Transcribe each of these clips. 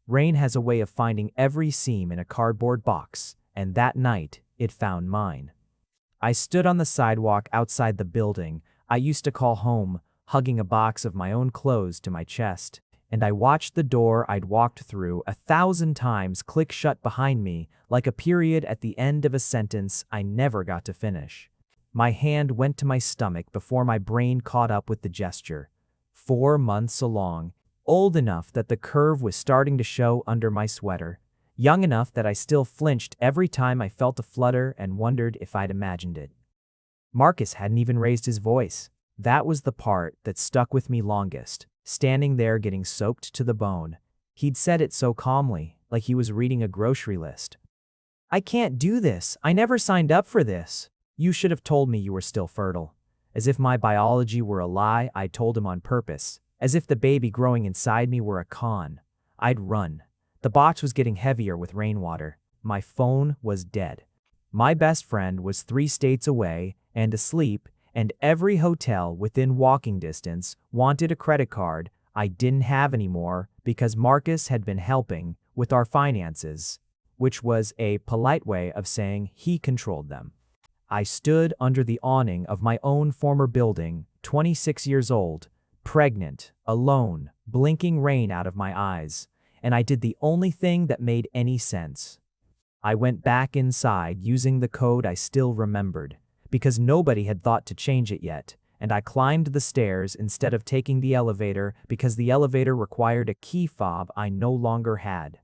Rain has a way of finding every seam in a cardboard box, and that night, it found mine. I stood on the sidewalk outside the building I used to call home, hugging a box of my own clothes to my chest, and I watched the door I'd walked through 1,000 times click shut behind me like a period at the end of a sentence I never got to finish. My hand went to my stomach before my brain caught up with the gesture. 4 months along, old enough that the curve was starting to show under my sweater, young enough that I still flinched every time I felt a flutter and wondered if I'd imagined it. Marcus hadn't even raised his voice. That was the part that stuck with me longest, standing there getting soaked to the bone. He'd said it so calmly, like he was reading a grocery list. "I can't do this. I never signed up for this. You should have told me you were still fertile." As if my biology were a lie I told him on purpose. As if the baby growing inside me were a con. I'd run. The box was getting heavier with rainwater. My phone was dead. My best friend was 3 states away and asleep, and every hotel within walking distance wanted a credit card I didn't have anymore because Marcus had been helping with our finances, which was a polite way of saying he controlled them. I stood under the awning of my own former building, 26 years old, pregnant, alone, blinking rain out of my eyes, and I did the only thing that made any sense. I went back inside using the code I still remembered, because nobody had thought to change it yet, and I climbed the stairs instead of taking the elevator because the elevator required a key fob I no longer had.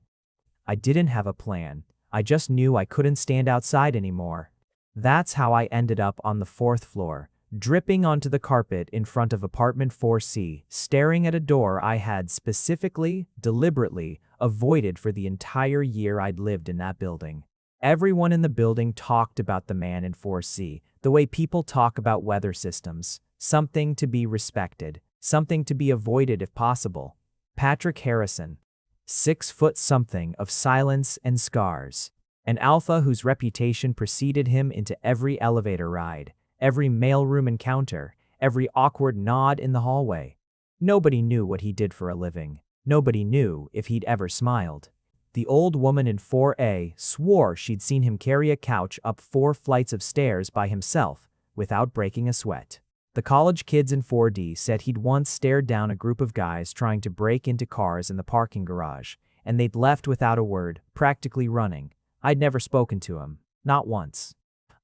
I didn't have a plan. I just knew I couldn't stand outside anymore. That's how I ended up on the 4th floor, dripping onto the carpet in front of apartment 4C, staring at a door I had specifically, deliberately, avoided for the entire year I'd lived in that building. Everyone in the building talked about the man in 4C, the way people talk about weather systems, something to be respected, something to be avoided if possible. Patrick Harrison, 6 foot something of silence and scars. An alpha whose reputation preceded him into every elevator ride, every mailroom encounter, every awkward nod in the hallway. Nobody knew what he did for a living. Nobody knew if he'd ever smiled. The old woman in 4A swore she'd seen him carry a couch up 4 flights of stairs by himself, without breaking a sweat. The college kids in 4D said he'd once stared down a group of guys trying to break into cars in the parking garage, and they'd left without a word, practically running. I'd never spoken to him, not once.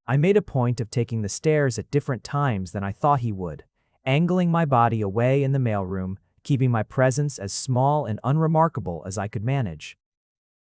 I made a point of taking the stairs at different times than I thought he would, angling my body away in the mailroom, keeping my presence as small and unremarkable as I could manage.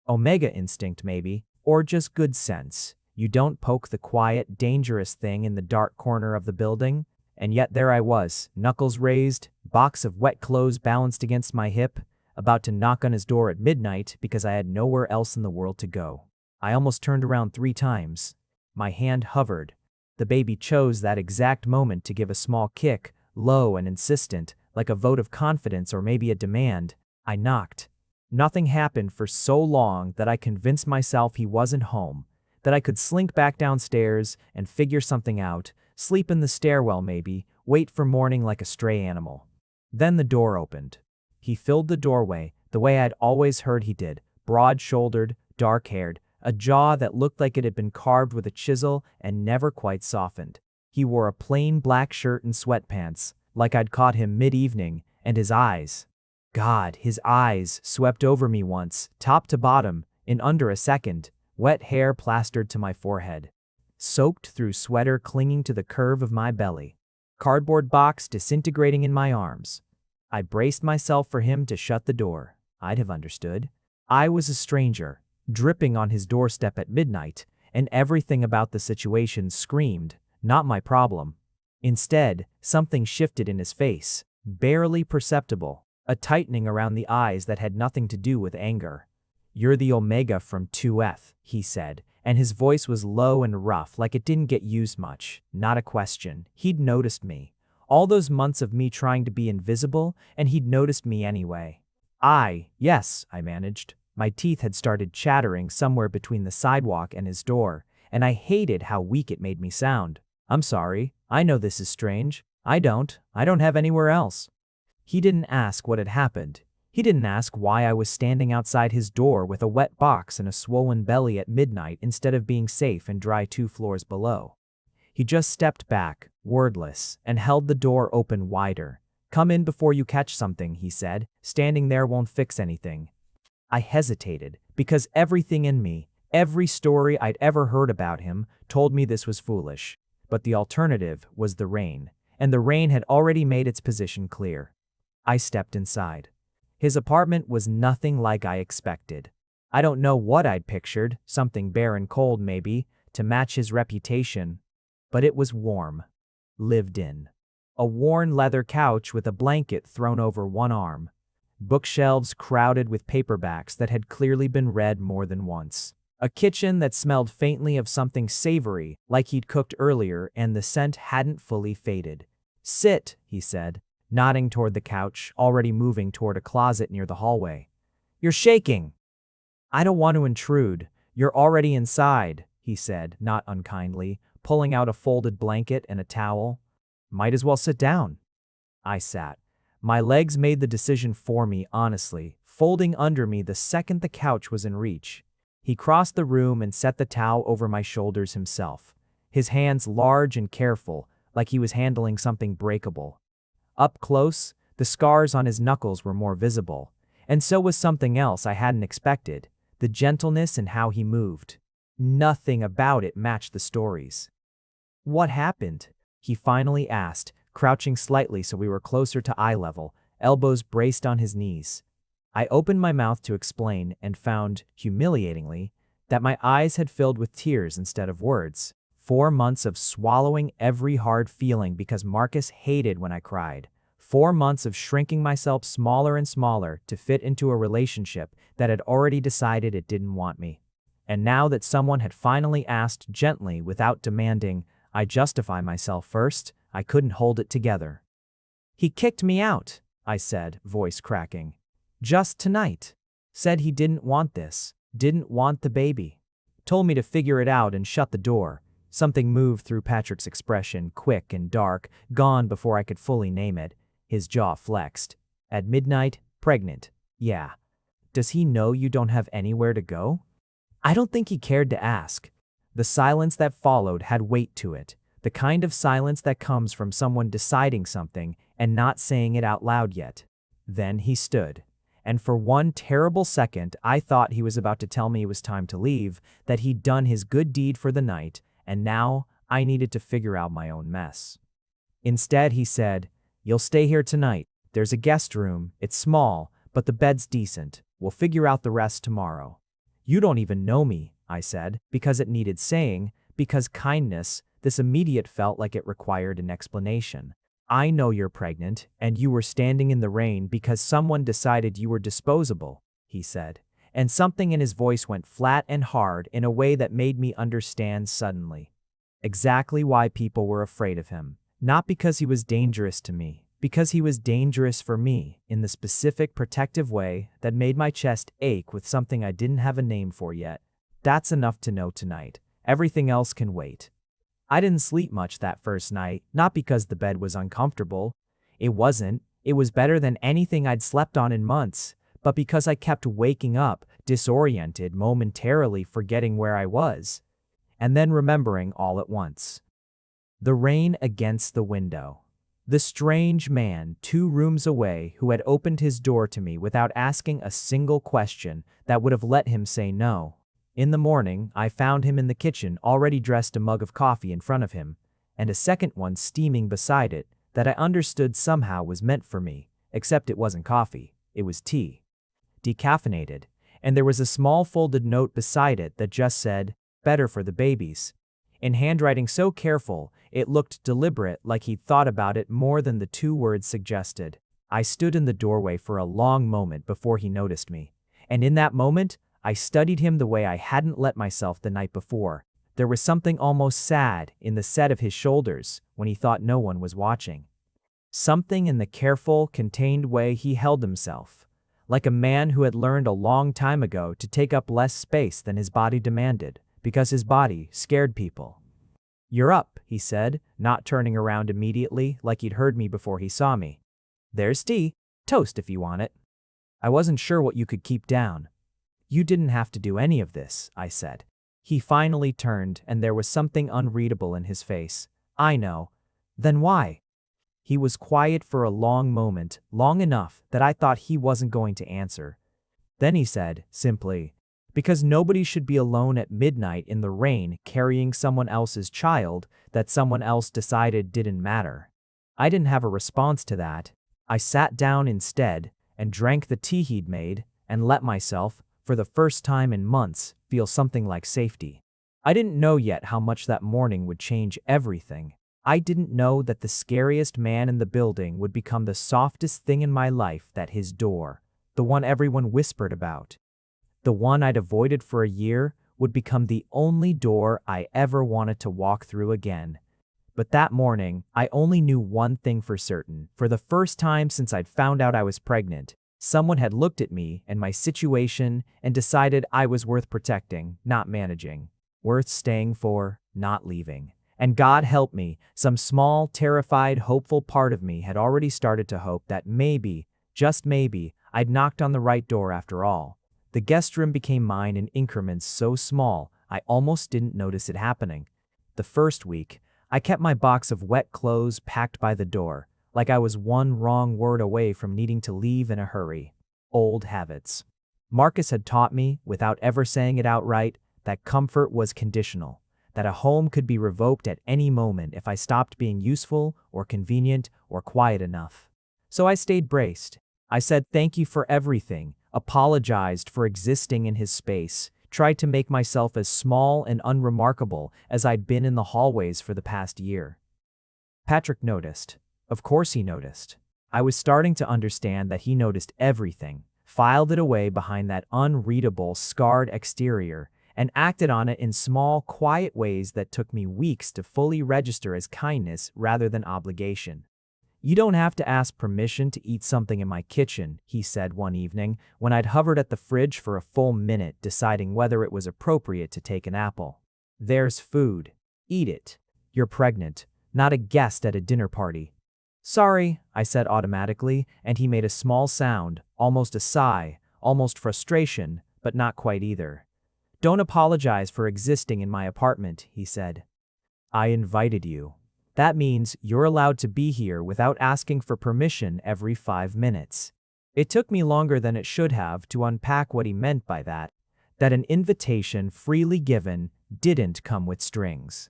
Omega instinct maybe, or just good sense. You don't poke the quiet, dangerous thing in the dark corner of the building, and yet there I was, knuckles raised, box of wet clothes balanced against my hip, about to knock on his door at midnight because I had nowhere else in the world to go. I almost turned around 3 times. My hand hovered. The baby chose that exact moment to give a small kick, low and insistent, like a vote of confidence or maybe a demand. I knocked. Nothing happened for so long that I convinced myself he wasn't home, that I could slink back downstairs and figure something out, sleep in the stairwell maybe, wait for morning like a stray animal. Then the door opened. He filled the doorway the way I'd always heard he did, broad-shouldered, dark-haired, a jaw that looked like it had been carved with a chisel and never quite softened. He wore a plain black shirt and sweatpants, like I'd caught him mid-evening, and his eyes. God, his eyes swept over me once, top to bottom, in under a second, wet hair plastered to my forehead. Soaked through sweater clinging to the curve of my belly. Cardboard box disintegrating in my arms. I braced myself for him to shut the door. I'd have understood. I was a stranger, dripping on his doorstep at midnight, and everything about the situation screamed, not my problem. Instead, something shifted in his face, barely perceptible, a tightening around the eyes that had nothing to do with anger. "You're the Omega from 2F, he said, and his voice was low and rough like it didn't get used much. Not a question. He'd noticed me. All those months of me trying to be invisible, and he'd noticed me anyway. Yes, I managed. My teeth had started chattering somewhere between the sidewalk and his door, and I hated how weak it made me sound. "I'm sorry. I know this is strange. I don't have anywhere else." He didn't ask what had happened. He didn't ask why I was standing outside his door with a wet box and a swollen belly at midnight instead of being safe and dry 2 floors below. He just stepped back, wordless, and held the door open wider. "Come in before you catch something," he said. "Standing there won't fix anything." I hesitated, because everything in me, every story I'd ever heard about him, told me this was foolish. But the alternative was the rain, and the rain had already made its position clear. I stepped inside. His apartment was nothing like I expected. I don't know what I'd pictured, something bare and cold maybe, to match his reputation. But it was warm. Lived in. A worn leather couch with a blanket thrown over one arm. Bookshelves crowded with paperbacks that had clearly been read more than once. A kitchen that smelled faintly of something savory, like he'd cooked earlier, and the scent hadn't fully faded. "Sit," he said, nodding toward the couch, already moving toward a closet near the hallway. "You're shaking." "I don't want to intrude. You're already inside," he said, not unkindly, pulling out a folded blanket and a towel. "Might as well sit down." I sat. My legs made the decision for me, honestly, folding under me the second the couch was in reach. He crossed the room and set the towel over my shoulders himself, his hands large and careful, like he was handling something breakable. Up close, the scars on his knuckles were more visible, and so was something else I hadn't expected, the gentleness in how he moved. Nothing about it matched the stories. "What happened?" he finally asked, crouching slightly so we were closer to eye level, elbows braced on his knees. I opened my mouth to explain and found, humiliatingly, that my eyes had filled with tears instead of words. 4 months of swallowing every hard feeling because Marcus hated when I cried. 4 months of shrinking myself smaller and smaller to fit into a relationship that had already decided it didn't want me. And now that someone had finally asked gently without demanding I justify myself first, I couldn't hold it together. "He kicked me out," I said, voice cracking. "Just tonight. Said he didn't want this, didn't want the baby. Told me to figure it out and shut the door." Something moved through Patrick's expression, quick and dark, gone before I could fully name it. His jaw flexed. "At midnight, pregnant. Yeah. Does he know you don't have anywhere to go?" I don't think he cared to ask. The silence that followed had weight to it, the kind of silence that comes from someone deciding something and not saying it out loud yet. Then he stood, and for one terrible second I thought he was about to tell me it was time to leave, that he'd done his good deed for the night, and now I needed to figure out my own mess. Instead, he said, "You'll stay here tonight. There's a guest room. It's small, but the bed's decent. We'll figure out the rest tomorrow." "You don't even know me," I said, because it needed saying, because kindness, this immediate felt like it required an explanation. "I know you're pregnant, and you were standing in the rain because someone decided you were disposable," he said, and something in his voice went flat and hard in a way that made me understand suddenly. Exactly why people were afraid of him. Not because he was dangerous to me, because he was dangerous for me in the specific protective way that made my chest ache with something I didn't have a name for yet. That's enough to know tonight. Everything else can wait. I didn't sleep much that first night, not because the bed was uncomfortable. It wasn't. It was better than anything I'd slept on in months, but because I kept waking up, disoriented, momentarily forgetting where I was, and then remembering all at once. The rain against the window. The strange man 2 rooms away who had opened his door to me without asking a single question that would have let him say no. In the morning, I found him in the kitchen, already dressed, a mug of coffee in front of him, and a second one steaming beside it that I understood somehow was meant for me, except it wasn't coffee, it was tea. Decaffeinated, and there was a small folded note beside it that just said, "Better for the babies," in handwriting so careful it looked deliberate, like he'd thought about it more than the 2 words suggested. I stood in the doorway for a long moment before he noticed me, and in that moment, I studied him the way I hadn't let myself the night before. There was something almost sad in the set of his shoulders when he thought no one was watching. Something in the careful, contained way he held himself, like a man who had learned a long time ago to take up less space than his body demanded, because his body scared people. "You're up," he said, not turning around immediately like he'd heard me before he saw me. "There's tea. Toast if you want it." I wasn't sure what you could keep down. You didn't have to do any of this, I said. He finally turned, and there was something unreadable in his face. I know. Then why? He was quiet for a long moment, long enough that I thought he wasn't going to answer. Then he said, simply, because nobody should be alone at midnight in the rain carrying someone else's child that someone else decided didn't matter. I didn't have a response to that. I sat down instead and drank the tea he'd made and let myself, for the first time in months, feel something like safety. I didn't know yet how much that morning would change everything. I didn't know that the scariest man in the building would become the softest thing in my life, that his door, the one everyone whispered about, the one I'd avoided for a year, would become the only door I ever wanted to walk through again. But that morning, I only knew one thing for certain. For the first time since I'd found out I was pregnant, someone had looked at me and my situation and decided I was worth protecting, not managing, worth staying for, not leaving. And God help me, some small, terrified, hopeful part of me had already started to hope that maybe, just maybe, I'd knocked on the right door after all. The guest room became mine in increments so small, I almost didn't notice it happening. The first week, I kept my box of wet clothes packed by the door, like I was one wrong word away from needing to leave in a hurry. Old habits. Marcus had taught me, without ever saying it outright, that comfort was conditional, that a home could be revoked at any moment if I stopped being useful or convenient or quiet enough. So I stayed braced. I said thank you for everything, apologized for existing in his space, tried to make myself as small and unremarkable as I'd been in the hallways for the past year. Patrick noticed. Of course he noticed. I was starting to understand that he noticed everything, filed it away behind that unreadable, scarred exterior, and acted on it in small, quiet ways that took me weeks to fully register as kindness rather than obligation. You don't have to ask permission to eat something in my kitchen, he said one evening when I'd hovered at the fridge for a full minute deciding whether it was appropriate to take an apple. There's food. Eat it. You're pregnant, not a guest at a dinner party. Sorry, I said automatically, and he made a small sound, almost a sigh, almost frustration, but not quite either. Don't apologize for existing in my apartment, he said. I invited you. That means you're allowed to be here without asking for permission every 5 minutes. It took me longer than it should have to unpack what he meant by that an invitation freely given didn't come with strings.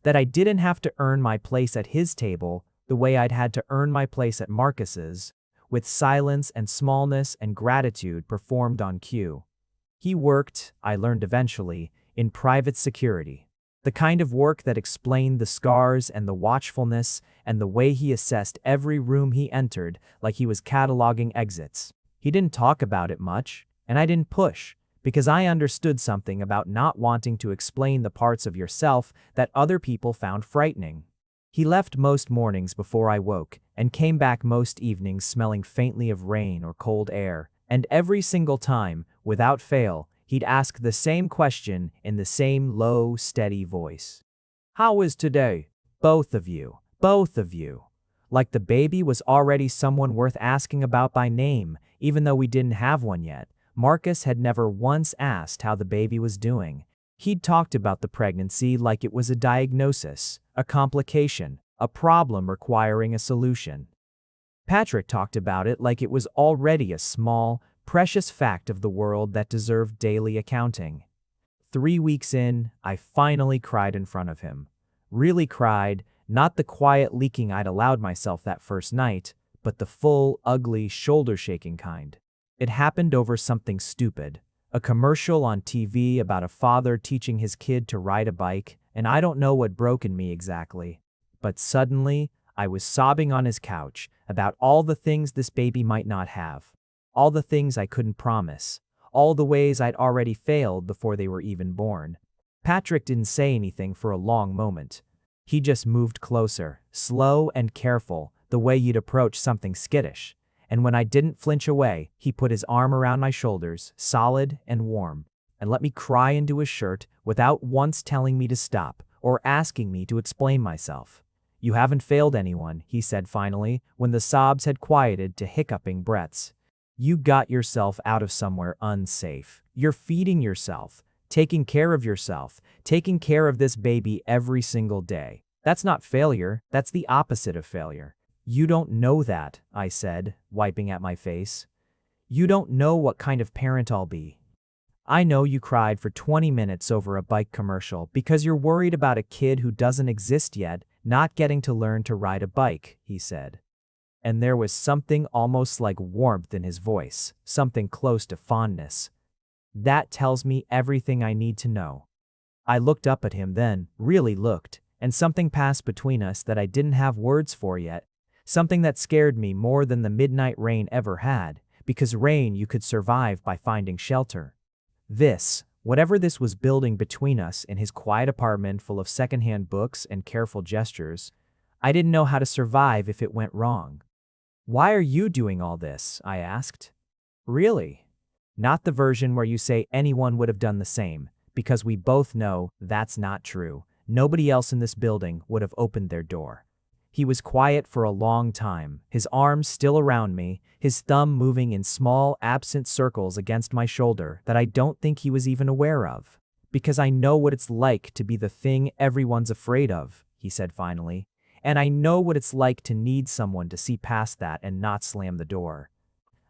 That I didn't have to earn my place at his table the way I'd had to earn my place at Marcus's, with silence and smallness and gratitude performed on cue. He worked, I learned eventually, in private security. The kind of work that explained the scars and the watchfulness and the way he assessed every room he entered like he was cataloging exits. He didn't talk about it much, and I didn't push, because I understood something about not wanting to explain the parts of yourself that other people found frightening. He left most mornings before I woke, and came back most evenings smelling faintly of rain or cold air, and every single time, without fail, he'd ask the same question in the same low, steady voice. How is today? Both of you. Both of you. Like the baby was already someone worth asking about by name, even though we didn't have one yet. Marcus had never once asked how the baby was doing. He'd talked about the pregnancy like it was a diagnosis, a complication, a problem requiring a solution. Patrick talked about it like it was already a small, precious fact of the world that deserved daily accounting. 3 weeks in, I finally cried in front of him. Really cried, not the quiet leaking I'd allowed myself that first night, but the full, ugly, shoulder-shaking kind. It happened over something stupid. A commercial on TV about a father teaching his kid to ride a bike, and I don't know what broke in me exactly. But suddenly, I was sobbing on his couch about all the things this baby might not have. All the things I couldn't promise, all the ways I'd already failed before they were even born. Patrick didn't say anything for a long moment. He just moved closer, slow and careful, the way you'd approach something skittish. And when I didn't flinch away, he put his arm around my shoulders, solid and warm, and let me cry into his shirt without once telling me to stop or asking me to explain myself. You haven't failed anyone, he said finally, when the sobs had quieted to hiccuping breaths. You got yourself out of somewhere unsafe. You're feeding yourself, taking care of yourself, taking care of this baby every single day. That's not failure, that's the opposite of failure. You don't know that, I said, wiping at my face. You don't know what kind of parent I'll be. I know you cried for 20 minutes over a bike commercial because you're worried about a kid who doesn't exist yet not getting to learn to ride a bike, he said. And there was something almost like warmth in his voice, something close to fondness. That tells me everything I need to know. I looked up at him then, really looked, and something passed between us that I didn't have words for yet, something that scared me more than the midnight rain ever had, because rain you could survive by finding shelter. Whatever this was building between us in his quiet apartment full of secondhand books and careful gestures, I didn't know how to survive if it went wrong. Why are you doing all this? I asked. Really? Not the version where you say anyone would have done the same, because we both know that's not true. Nobody else in this building would have opened their door. He was quiet for a long time, his arms still around me, his thumb moving in small, absent circles against my shoulder that I don't think he was even aware of. Because I know what it's like to be the thing everyone's afraid of, he said finally, and I know what it's like to need someone to see past that and not slam the door.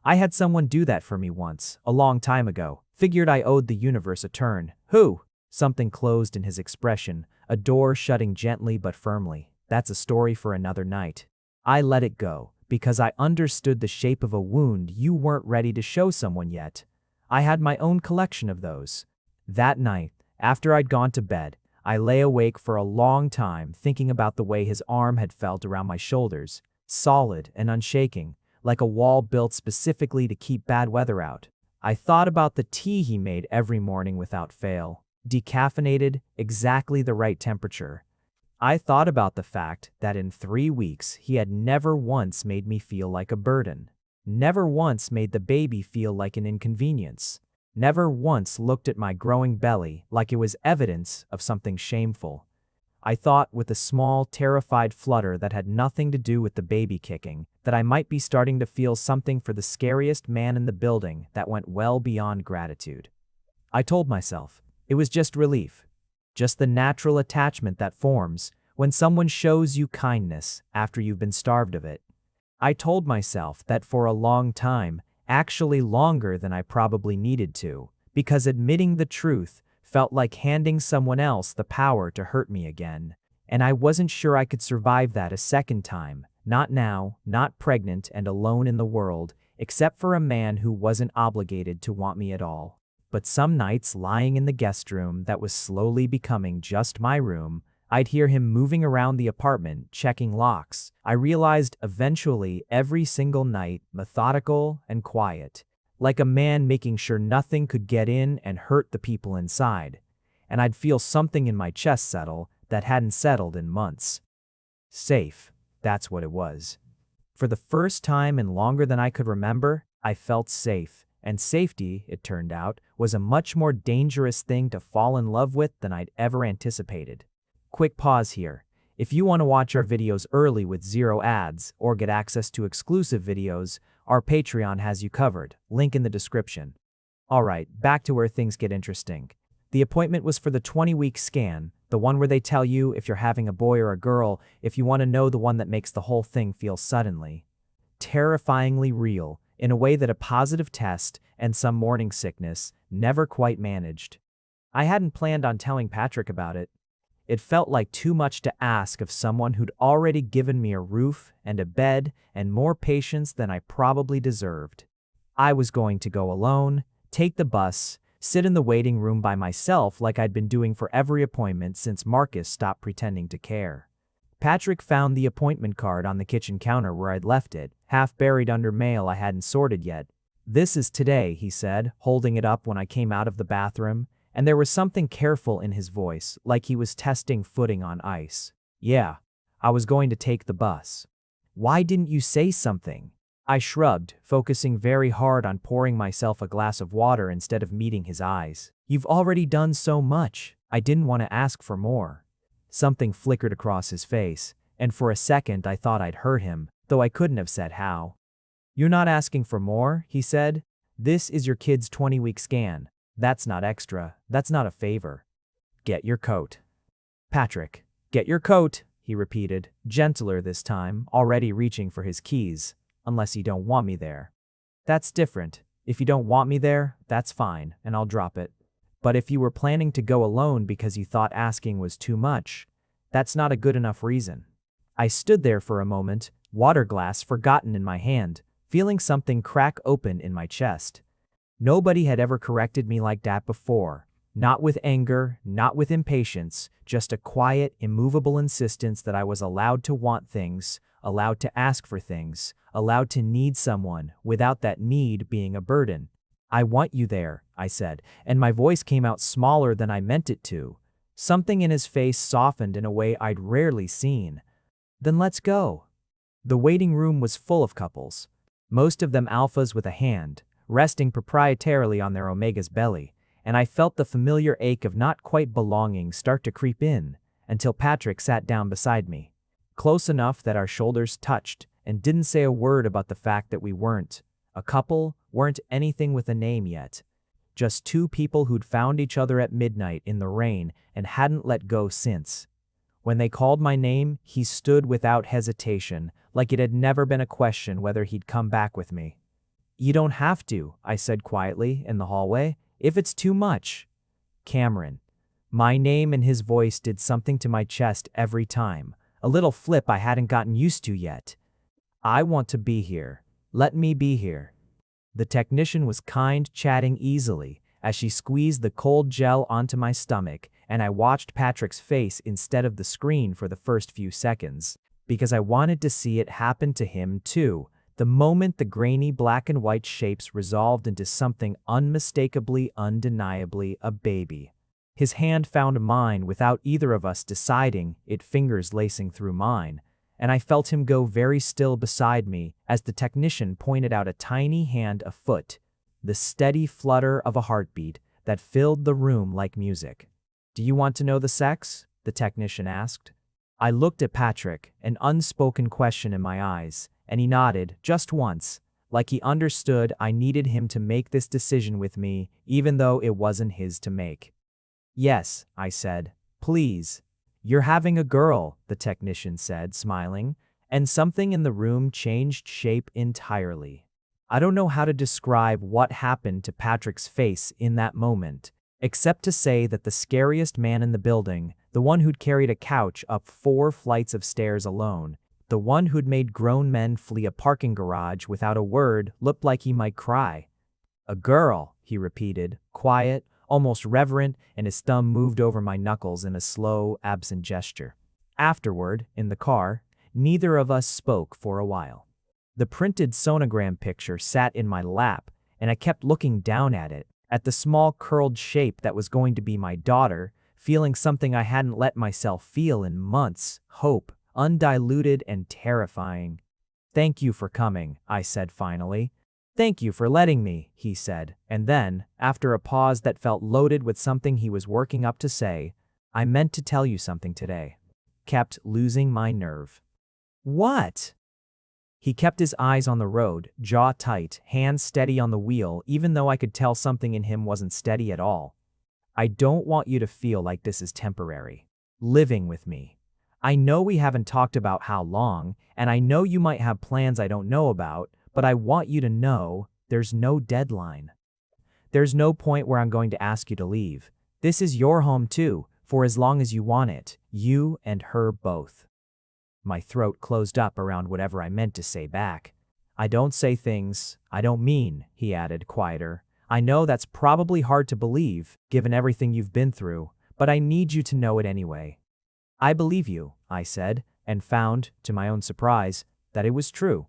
I had someone do that for me once, a long time ago, figured I owed the universe a turn. Who? Something closed in his expression, a door shutting gently but firmly. That's a story for another night. I let it go, because I understood the shape of a wound you weren't ready to show someone yet. I had my own collection of those. That night, after I'd gone to bed, I lay awake for a long time thinking about the way his arm had felt around my shoulders, solid and unshaking, like a wall built specifically to keep bad weather out. I thought about the tea he made every morning without fail, decaffeinated, exactly the right temperature. I thought about the fact that in 3 weeks he had never once made me feel like a burden, never once made the baby feel like an inconvenience, never once looked at my growing belly like it was evidence of something shameful. I thought with a small, terrified flutter that had nothing to do with the baby kicking, that I might be starting to feel something for the scariest man in the building that went well beyond gratitude. I told myself it was just relief. Just the natural attachment that forms when someone shows you kindness after you've been starved of it. I told myself that for a long time, actually longer than I probably needed to, because admitting the truth felt like handing someone else the power to hurt me again, and I wasn't sure I could survive that a second time, not now, not pregnant and alone in the world, except for a man who wasn't obligated to want me at all. But some nights lying in the guest room that was slowly becoming just my room, I'd hear him moving around the apartment, checking locks. I realized eventually every single night, methodical and quiet, like a man making sure nothing could get in and hurt the people inside. And I'd feel something in my chest settle that hadn't settled in months. Safe, that's what it was. For the first time in longer than I could remember, I felt safe. And safety, it turned out, was a much more dangerous thing to fall in love with than I'd ever anticipated. Quick pause here. If you want to watch our videos early with 0 ads or get access to exclusive videos, our Patreon has you covered, link in the description. Alright, back to where things get interesting. The appointment was for the 20-week scan, the one where they tell you if you're having a boy or a girl, if you want to know, the one that makes the whole thing feel suddenly terrifyingly real, in a way that a positive test and some morning sickness never quite managed. I hadn't planned on telling Patrick about it. It felt like too much to ask of someone who'd already given me a roof and a bed and more patience than I probably deserved. I was going to go alone, take the bus, sit in the waiting room by myself like I'd been doing for every appointment since Marcus stopped pretending to care. Patrick found the appointment card on the kitchen counter where I'd left it, half buried under mail I hadn't sorted yet. "This is today," he said, holding it up when I came out of the bathroom, and there was something careful in his voice, like he was testing footing on ice. "Yeah, I was going to take the bus." "Why didn't you say something?" I shrugged, focusing very hard on pouring myself a glass of water instead of meeting his eyes. "You've already done so much. I didn't want to ask for more." Something flickered across his face, and for a second I thought I'd hurt him, though I couldn't have said how. "You're not asking for more," he said. "This is your kid's 20-week scan. That's not extra. That's not a favor. Get your coat." "Patrick, get your coat," he repeated, gentler this time, already reaching for his keys. "Unless you don't want me there." "That's different. If you don't want me there, that's fine, and I'll drop it. But if you were planning to go alone because you thought asking was too much, that's not a good enough reason." I stood there for a moment, water glass forgotten in my hand, feeling something crack open in my chest. Nobody had ever corrected me like that before. Not with anger, not with impatience, just a quiet, immovable insistence that I was allowed to want things, allowed to ask for things, allowed to need someone, without that need being a burden. "I want you there," I said, and my voice came out smaller than I meant it to. Something in his face softened in a way I'd rarely seen. "Then let's go." The waiting room was full of couples, most of them alphas with a hand, resting proprietarily on their omega's belly, and I felt the familiar ache of not quite belonging start to creep in, until Patrick sat down beside me, close enough that our shoulders touched, and didn't say a word about the fact that we weren't a couple, weren't anything with a name yet. Just two people who'd found each other at midnight in the rain and hadn't let go since. When they called my name, he stood without hesitation, like it had never been a question whether he'd come back with me. "You don't have to," I said quietly in the hallway, "if it's too much." "Cameron." My name and his voice did something to my chest every time, a little flip I hadn't gotten used to yet. "I want to be here. Let me be here." The technician was kind, chatting easily, as she squeezed the cold gel onto my stomach, and I watched Patrick's face instead of the screen for the first few seconds, because I wanted to see it happen to him too, the moment the grainy black and white shapes resolved into something unmistakably, undeniably a baby. His hand found mine without either of us deciding, its fingers lacing through mine, and I felt him go very still beside me as the technician pointed out a tiny hand a foot, the steady flutter of a heartbeat that filled the room like music. "Do you want to know the sex?" the technician asked. I looked at Patrick, an unspoken question in my eyes, and he nodded, just once, like he understood I needed him to make this decision with me, even though it wasn't his to make. "Yes," I said. "Please." "You're having a girl," the technician said, smiling, and something in the room changed shape entirely. I don't know how to describe what happened to Patrick's face in that moment, except to say that the scariest man in the building, the one who'd carried a couch up 4 flights of stairs alone, the one who'd made grown men flee a parking garage without a word, looked like he might cry. "A girl," he repeated, quiet, almost reverent, and his thumb moved over my knuckles in a slow, absent gesture. Afterward, in the car, neither of us spoke for a while. The printed sonogram picture sat in my lap, and I kept looking down at it, at the small curled shape that was going to be my daughter, feeling something I hadn't let myself feel in months, hope, undiluted and terrifying. "Thank you for coming," I said finally. "Thank you for letting me," he said, and then, after a pause that felt loaded with something he was working up to say, "I meant to tell you something today." Kept losing my nerve. "What?" He kept his eyes on the road, jaw tight, hands steady on the wheel, even though I could tell something in him wasn't steady at all. "I don't want you to feel like this is temporary. Living with me. I know we haven't talked about how long, and I know you might have plans I don't know about, but I want you to know there's no deadline. There's no point where I'm going to ask you to leave. This is your home too, for as long as you want it, you and her both." My throat closed up around whatever I meant to say back. "I don't say things I don't mean," he added, quieter. "I know that's probably hard to believe, given everything you've been through, but I need you to know it anyway." "I believe you," I said, and found, to my own surprise, that it was true.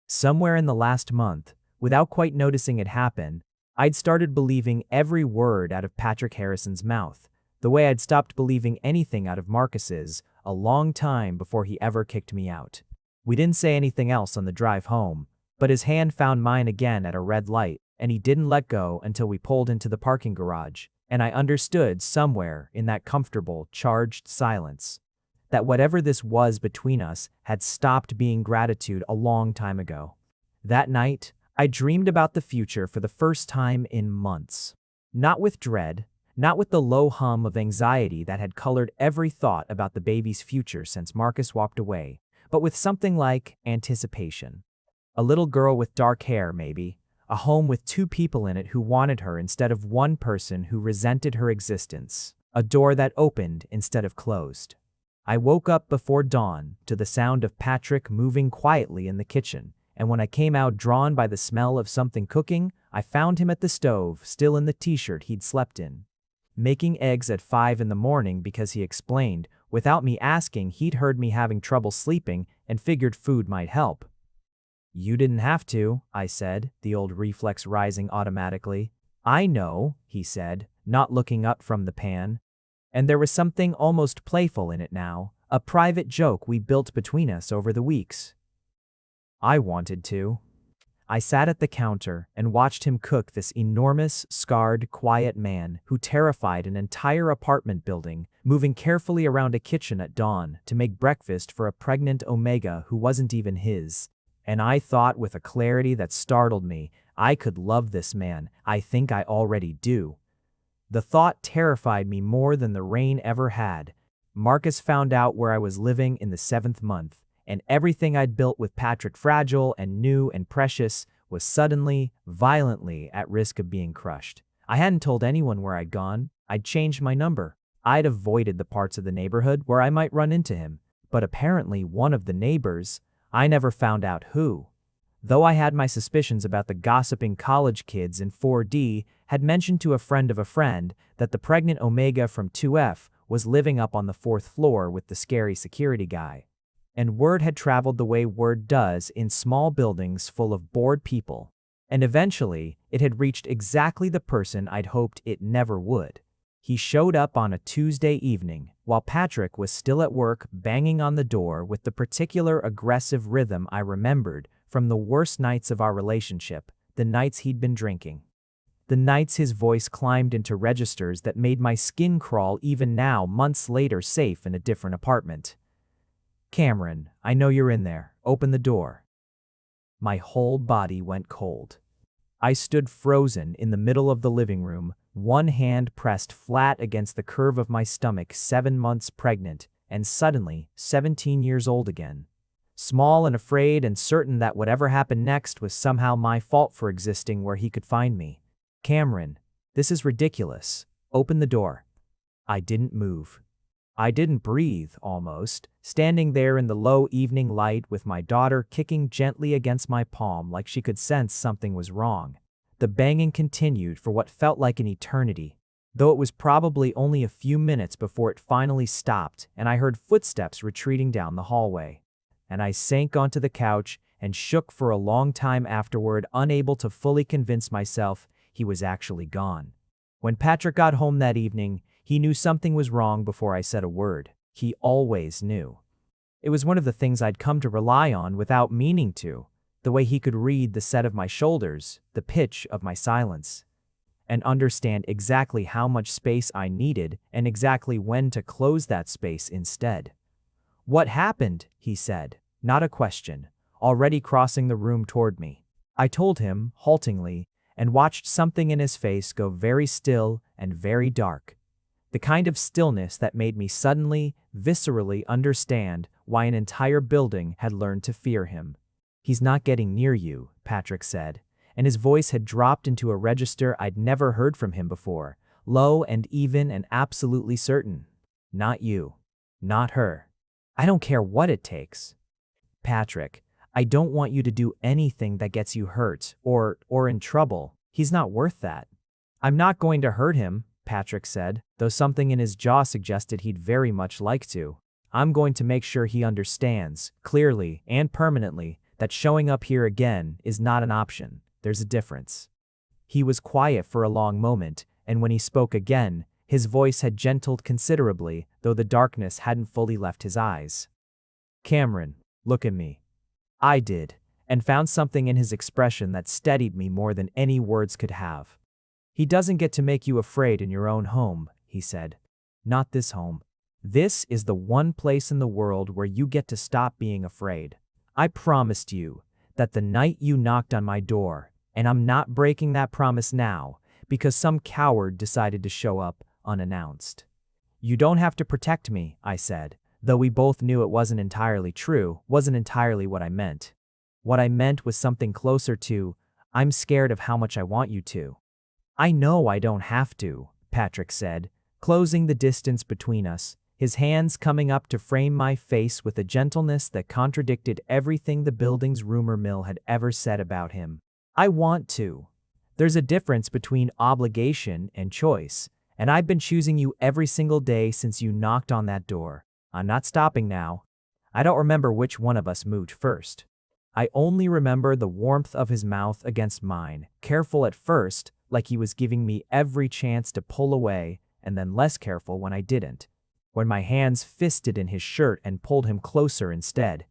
Somewhere in the last month, without quite noticing it happen, I'd started believing every word out of Patrick Harrison's mouth, the way I'd stopped believing anything out of Marcus's a long time before he ever kicked me out. We didn't say anything else on the drive home, but his hand found mine again at a red light, and he didn't let go until we pulled into the parking garage, and I understood somewhere in that comfortable, charged silence that whatever this was between us had stopped being gratitude a long time ago. That night, I dreamed about the future for the first time in months. Not with dread, not with the low hum of anxiety that had colored every thought about the baby's future since Marcus walked away, but with something like anticipation. A little girl with dark hair, maybe. A home with two people in it who wanted her instead of one person who resented her existence. A door that opened instead of closed. I woke up before dawn to the sound of Patrick moving quietly in the kitchen, and when I came out drawn by the smell of something cooking, I found him at the stove, still in the t-shirt he'd slept in. Making eggs at 5 in the morning because he explained, without me asking, he'd heard me having trouble sleeping and figured food might help. "You didn't have to," I said, the old reflex rising automatically. "I know," he said, not looking up from the pan. And there was something almost playful in it now, a private joke we built between us over the weeks. I wanted to. I sat at the counter and watched him cook, this enormous, scarred, quiet man who terrified an entire apartment building, moving carefully around a kitchen at dawn to make breakfast for a pregnant Omega who wasn't even his. And I thought with a clarity that startled me, I could love this man. I think I already do. The thought terrified me more than the rain ever had. Marcus found out where I was living in the 7th month, and everything I'd built with Patrick, fragile and new and precious, was suddenly, violently at risk of being crushed. I hadn't told anyone where I'd gone. I'd changed my number. I'd avoided the parts of the neighborhood where I might run into him. But apparently one of the neighbors, I never found out who. Though I had my suspicions about the gossiping college kids in 4D, had mentioned to a friend of a friend that the pregnant Omega from 2F was living up on the 4th floor with the scary security guy. And word had traveled the way word does in small buildings full of bored people. And eventually, it had reached exactly the person I'd hoped it never would. He showed up on a Tuesday evening, while Patrick was still at work, banging on the door with the particular aggressive rhythm I remembered from the worst nights of our relationship, the nights he'd been drinking. The nights his voice climbed into registers that made my skin crawl even now, months later, safe in a different apartment. "Cameron, I know you're in there. Open the door." My whole body went cold. I stood frozen in the middle of the living room, one hand pressed flat against the curve of my stomach, 7 months pregnant, and suddenly 17 years old again. Small and afraid and certain that whatever happened next was somehow my fault for existing where he could find me. "Cameron, this is ridiculous. Open the door." I didn't move. I didn't breathe, almost, standing there in the low evening light with my daughter kicking gently against my palm like she could sense something was wrong. The banging continued for what felt like an eternity, though it was probably only a few minutes before it finally stopped and I heard footsteps retreating down the hallway. And I sank onto the couch and shook for a long time afterward, unable to fully convince myself he was actually gone. When Patrick got home that evening, he knew something was wrong before I said a word. He always knew. It was one of the things I'd come to rely on without meaning to, the way he could read the set of my shoulders, the pitch of my silence, and understand exactly how much space I needed and exactly when to close that space instead. "What happened?" he said, not a question, already crossing the room toward me. I told him, haltingly, and watched something in his face go very still and very dark. The kind of stillness that made me suddenly, viscerally understand why an entire building had learned to fear him. "He's not getting near you," Patrick said, and his voice had dropped into a register I'd never heard from him before, low and even and absolutely certain. "Not you. Not her. I don't care what it takes. Patrick, I don't want you to do anything that gets you hurt or in trouble. He's not worth that." "I'm not going to hurt him," Patrick said, though something in his jaw suggested he'd very much like to. "I'm going to make sure he understands, clearly and permanently, that showing up here again is not an option. There's a difference." He was quiet for a long moment, and when he spoke again, his voice had gentled considerably, though the darkness hadn't fully left his eyes. "Cameron, look at me." I did, and found something in his expression that steadied me more than any words could have. "He doesn't get to make you afraid in your own home," he said. "Not this home. This is the one place in the world where you get to stop being afraid. I promised you that the night you knocked on my door, and I'm not breaking that promise now, because some coward decided to show up unannounced. You don't have to protect me, I said, though we both knew it wasn't entirely true, wasn't entirely what I meant. What I meant was something closer to, I'm scared of how much I want you to. I know I don't have to, Patrick said, closing the distance between us, his hands coming up to frame my face with a gentleness that contradicted everything the building's rumor mill had ever said about him. I want to. There's a difference between obligation and choice, and I've been choosing you every single day since you knocked on that door. I'm not stopping now. I don't remember which one of us moved first. I only remember the warmth of his mouth against mine, careful at first, like he was giving me every chance to pull away, and then less careful when I didn't, when my hands fisted in his shirt and pulled him closer instead.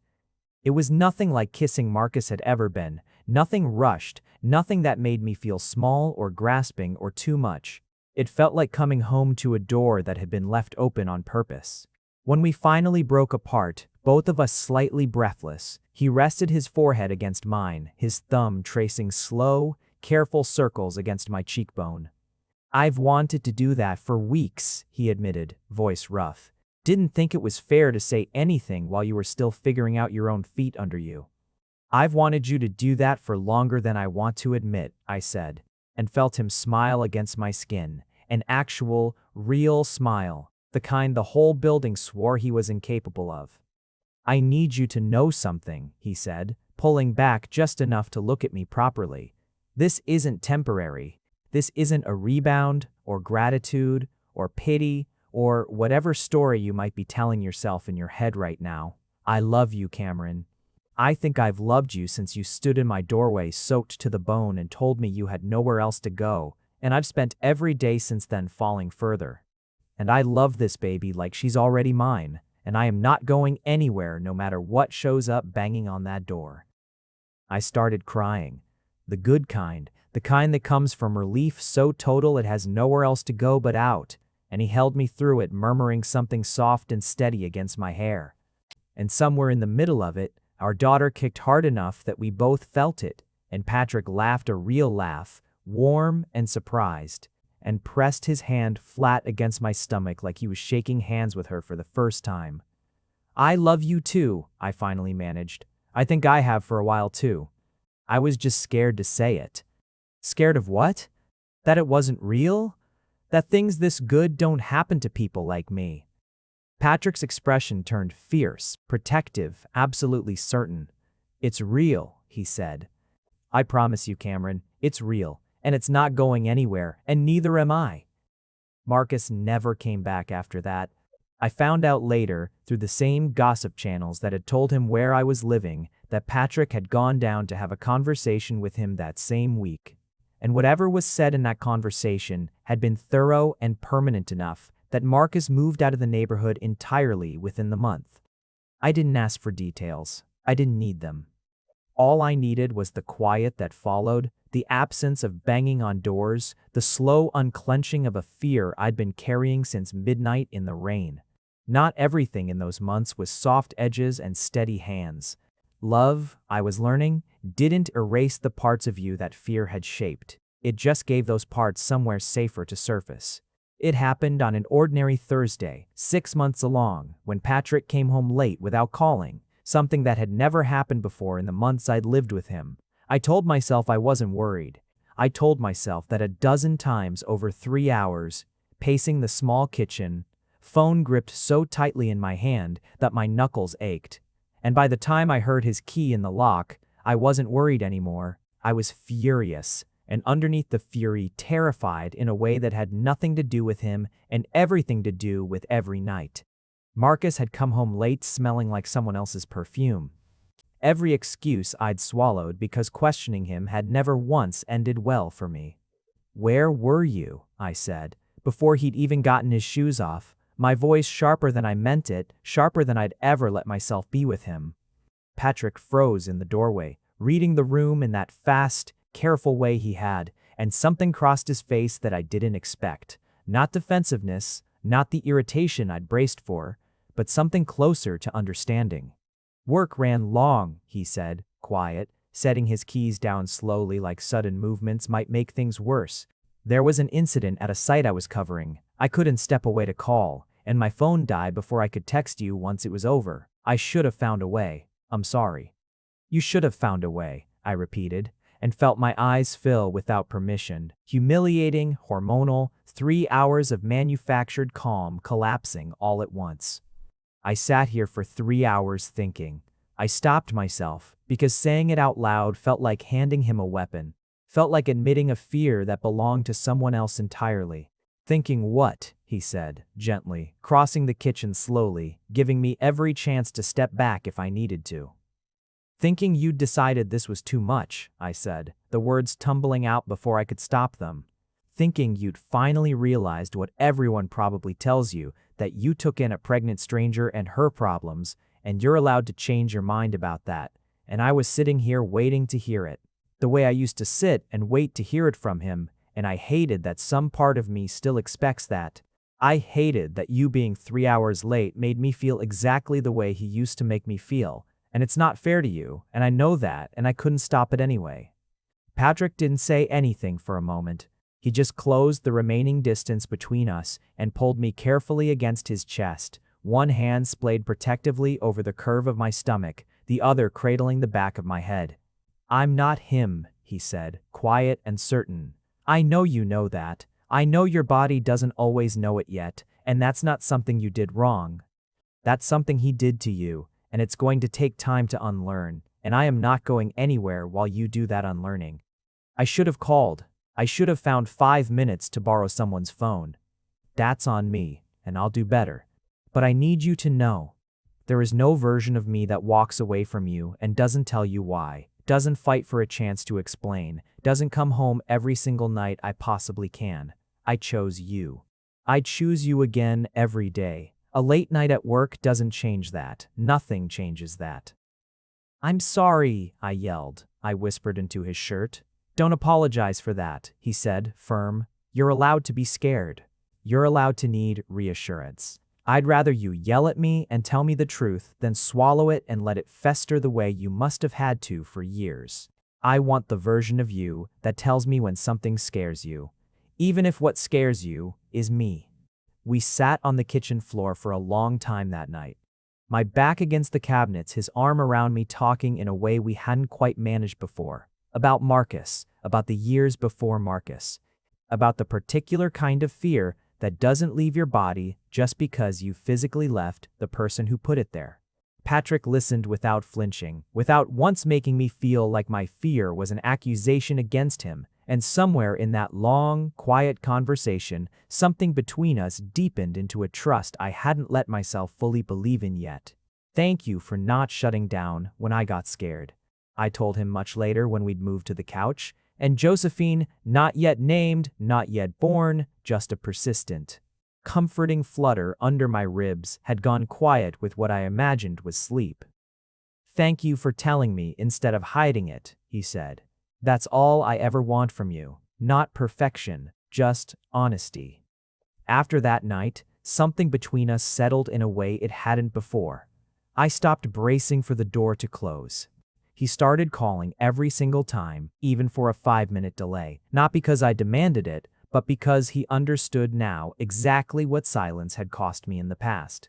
It was nothing like kissing Marcus had ever been, nothing rushed, nothing that made me feel small or grasping or too much. It felt like coming home to a door that had been left open on purpose. When we finally broke apart, both of us slightly breathless, he rested his forehead against mine, his thumb tracing slow, careful circles against my cheekbone. I've wanted to do that for weeks, he admitted, voice rough. Didn't think it was fair to say anything while you were still figuring out your own feet under you. I've wanted you to do that for longer than I want to admit, I said, and felt him smile against my skin, an actual, real smile, the kind the whole building swore he was incapable of. I need you to know something, he said, pulling back just enough to look at me properly. This isn't temporary. This isn't a rebound, or gratitude, or pity, or whatever story you might be telling yourself in your head right now. I love you, Cameron. I think I've loved you since you stood in my doorway soaked to the bone and told me you had nowhere else to go, and I've spent every day since then falling further. And I love this baby like she's already mine, and I am not going anywhere no matter what shows up banging on that door. I started crying. The good kind, the kind that comes from relief so total it has nowhere else to go but out, and he held me through it, murmuring something soft and steady against my hair. And somewhere in the middle of it, our daughter kicked hard enough that we both felt it, and Patrick laughed a real laugh, warm and surprised, and pressed his hand flat against my stomach like he was shaking hands with her for the first time. I love you too, I finally managed. I think I have for a while too. I was just scared to say it. Scared of what? That it wasn't real? That things this good don't happen to people like me. Patrick's expression turned fierce, protective, absolutely certain. It's real, he said. I promise you, Cameron, it's real, and it's not going anywhere, and neither am I. Marcus never came back after that. I found out later, through the same gossip channels that had told him where I was living, that Patrick had gone down to have a conversation with him that same week. And whatever was said in that conversation had been thorough and permanent enough that Marcus moved out of the neighborhood entirely within the month. I didn't ask for details. I didn't need them. All I needed was the quiet that followed, the absence of banging on doors, the slow unclenching of a fear I'd been carrying since midnight in the rain. Not everything in those months was soft edges and steady hands. Love, I was learning, didn't erase the parts of you that fear had shaped. It just gave those parts somewhere safer to surface. It happened on an ordinary Thursday, 6 months along, when Patrick came home late without calling, something that had never happened before in the months I'd lived with him. I told myself I wasn't worried. I told myself that a dozen times over 3 hours, pacing the small kitchen, phone gripped so tightly in my hand that my knuckles ached. And by the time I heard his key in the lock, I wasn't worried anymore. I was furious, and underneath the fury, terrified in a way that had nothing to do with him and everything to do with every night. Marcus had come home late smelling like someone else's perfume. Every excuse I'd swallowed because questioning him had never once ended well for me. "Where were you?" I said, before he'd even gotten his shoes off, my voice sharper than I meant it, sharper than I'd ever let myself be with him. Patrick froze in the doorway, reading the room in that fast, careful way he had, and something crossed his face that I didn't expect. Not defensiveness, not the irritation I'd braced for, but something closer to understanding. "Work ran long," he said, quiet, setting his keys down slowly like sudden movements might make things worse. There was an incident at a site I was covering. I couldn't step away to call, and my phone died before I could text you once it was over. I should have found a way. I'm sorry. You should have found a way, I repeated, and felt my eyes fill without permission. Humiliating, hormonal, 3 hours of manufactured calm collapsing all at once. I sat here for 3 hours thinking. I stopped myself, because saying it out loud felt like handing him a weapon, felt like admitting a fear that belonged to someone else entirely. Thinking what? He said, gently, crossing the kitchen slowly, giving me every chance to step back if I needed to. Thinking you'd decided this was too much, I said, the words tumbling out before I could stop them. Thinking you'd finally realized what everyone probably tells you, that you took in a pregnant stranger and her problems, and you're allowed to change your mind about that. And I was sitting here waiting to hear it. The way I used to sit and wait to hear it from him, and I hated that some part of me still expects that. I hated that you being 3 hours late made me feel exactly the way he used to make me feel, and it's not fair to you, and I know that, and I couldn't stop it anyway. Patrick didn't say anything for a moment. He just closed the remaining distance between us and pulled me carefully against his chest, one hand splayed protectively over the curve of my stomach, the other cradling the back of my head. I'm not him, he said, quiet and certain. I know you know that. I know your body doesn't always know it yet, and that's not something you did wrong. That's something he did to you, and it's going to take time to unlearn, and I am not going anywhere while you do that unlearning. I should have called. I should have found 5 minutes to borrow someone's phone. That's on me, and I'll do better. But I need you to know. There is no version of me that walks away from you and doesn't tell you why, doesn't fight for a chance to explain, doesn't come home every single night I possibly can. I chose you. I choose you again every day. A late night at work doesn't change that. Nothing changes that. I'm sorry, I yelled. I whispered into his shirt. Don't apologize for that, he said, firm. You're allowed to be scared. You're allowed to need reassurance. I'd rather you yell at me and tell me the truth than swallow it and let it fester the way you must have had to for years. I want the version of you that tells me when something scares you, even if what scares you is me. We sat on the kitchen floor for a long time that night. My back against the cabinets, his arm around me, talking in a way we hadn't quite managed before. About Marcus, about the years before Marcus, about the particular kind of fear that doesn't leave your body just because you physically left the person who put it there. Patrick listened without flinching, without once making me feel like my fear was an accusation against him, and somewhere in that long, quiet conversation, something between us deepened into a trust I hadn't let myself fully believe in yet. Thank you for not shutting down when I got scared, I told him much later when we'd moved to the couch, and Josephine, not yet named, not yet born, just a persistent, comforting flutter under my ribs, had gone quiet with what I imagined was sleep. Thank you for telling me instead of hiding it, he said. That's all I ever want from you. Not perfection, just honesty. After that night, something between us settled in a way it hadn't before. I stopped bracing for the door to close. He started calling every single time, even for a 5-minute delay, not because I demanded it, but because he understood now exactly what silence had cost me in the past.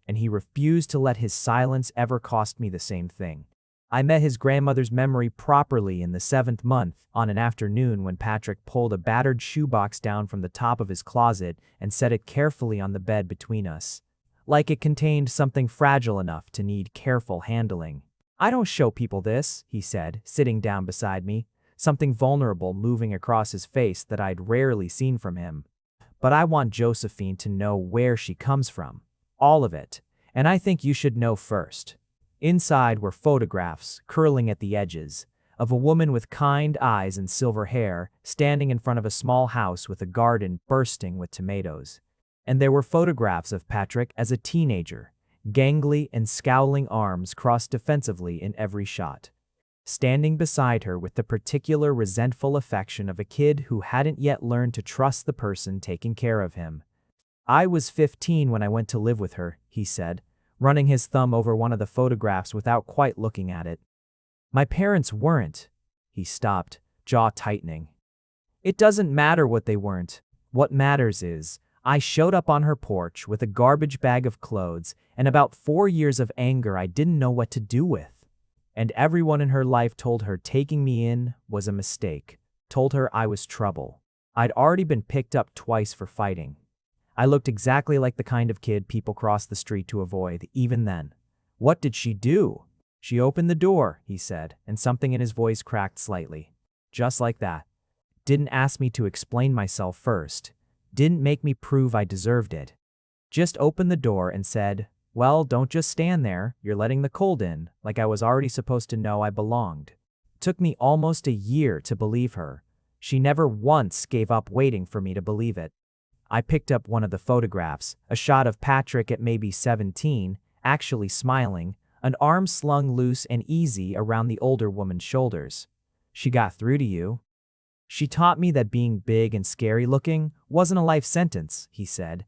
And he refused to let his silence ever cost me the same thing. I met his grandmother's memory properly in the 7th month, on an afternoon when Patrick pulled a battered shoebox down from the top of his closet and set it carefully on the bed between us, like it contained something fragile enough to need careful handling. I don't show people this, he said, sitting down beside me, something vulnerable moving across his face that I'd rarely seen from him. But I want Josephine to know where she comes from. All of it. And I think you should know first. Inside were photographs, curling at the edges, of a woman with kind eyes and silver hair, standing in front of a small house with a garden bursting with tomatoes. And there were photographs of Patrick as a teenager, gangly and scowling, arms crossed defensively in every shot, standing beside her with the particular resentful affection of a kid who hadn't yet learned to trust the person taking care of him. I was 15 when I went to live with her, he said, running his thumb over one of the photographs without quite looking at it. My parents weren't. He stopped, jaw tightening. It doesn't matter what they weren't. What matters is, I showed up on her porch with a garbage bag of clothes and about 4 years of anger I didn't know what to do with. And everyone in her life told her taking me in was a mistake, told her I was trouble. I'd already been picked up twice for fighting. I looked exactly like the kind of kid people cross the street to avoid, even then. What did she do? She opened the door, he said, and something in his voice cracked slightly. Just like that. Didn't ask me to explain myself first. Didn't make me prove I deserved it. Just opened the door and said, "Well, don't just stand there, you're letting the cold in," like I was already supposed to know I belonged. Took me almost a year to believe her. She never once gave up waiting for me to believe it. I picked up one of the photographs, a shot of Patrick at maybe 17, actually smiling, an arm slung loose and easy around the older woman's shoulders. She got through to you. She taught me that being big and scary looking wasn't a life sentence, he said.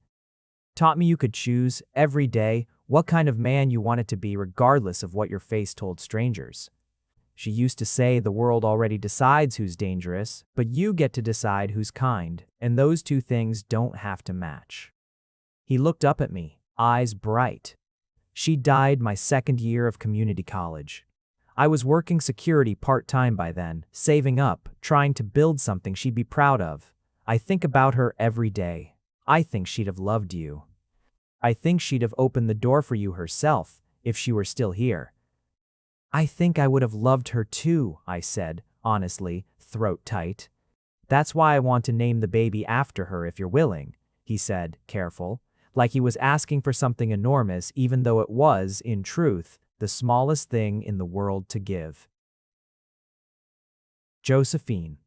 Taught me you could choose, every day, what kind of man you wanted to be regardless of what your face told strangers. She used to say the world already decides who's dangerous, but you get to decide who's kind, and those two things don't have to match. He looked up at me, eyes bright. She died my second year of community college. I was working security part-time by then, saving up, trying to build something she'd be proud of. I think about her every day. I think she'd have loved you. I think she'd have opened the door for you herself, if she were still here. I think I would have loved her too, I said, honestly, throat tight. That's why I want to name the baby after her if you're willing, he said, careful, like he was asking for something enormous even though it was, in truth, the smallest thing in the world to give. Josephine.